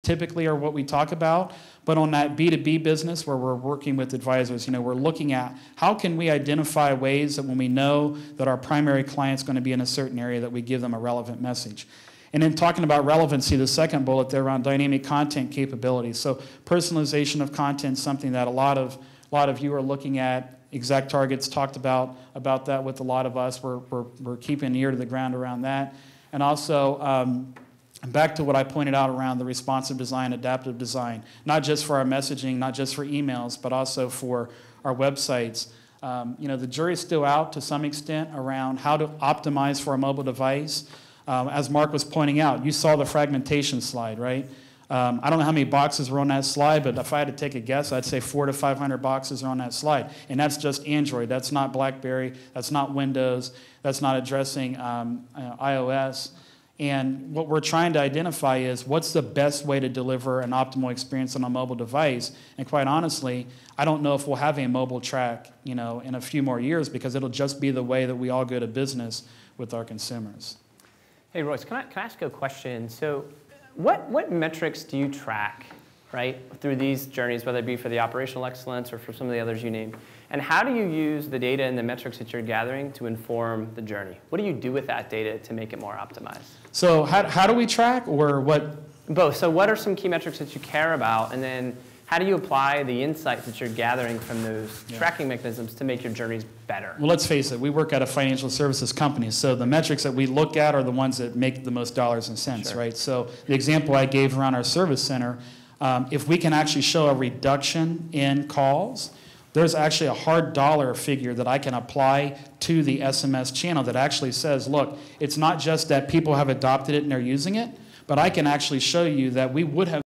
typically are what we talk about. But on that B2B business where we're working with advisors, we're looking at how can we identify ways that when we know that our primary client's going to be in a certain area, that we give them a relevant message. And then talking about relevancy, the second bullet there around dynamic content capabilities. So personalization of content is something that a lot of you are looking at. Exact Target's talked about that with a lot of us. We're keeping an ear to the ground around that. And also, back to what I pointed out around the responsive design, adaptive design, not just for our messaging, not just for emails, but also for our websites. The jury's still out to some extent around how to optimize for a mobile device. As Mark was pointing out, you saw the fragmentation slide, right? I don't know how many boxes were on that slide, but if I had to take a guess, I'd say 400 to 500 boxes are on that slide. And that's just Android. That's not BlackBerry. That's not Windows. That's not addressing iOS. And what we're trying to identify is what's the best way to deliver an optimal experience on a mobile device. And quite honestly, I don't know if we'll have a mobile track, in a few more years, because it'll just be the way that we all go to business with our consumers. Hey, Royce, can I ask you a question? So what metrics do you track, right, through these journeys, whether it be for the operational excellence or for some of the others you named? And how do you use the data and the metrics that you're gathering to inform the journey? What do you do with that data to make it more optimized? So how do we track, or what? Both. So what are some key metrics that you care about, and then how do you apply the insights that you're gathering from those tracking mechanisms to make your journeys better? Well, let's face it, we work at a financial services company, so the metrics that we look at are the ones that make the most dollars and cents, right? So the example I gave around our service center, if we can actually show a reduction in calls, there's actually a hard dollar figure that I can apply to the SMS channel that actually says, look, it's not just that people have adopted it and they're using it, but I can actually show you that we would have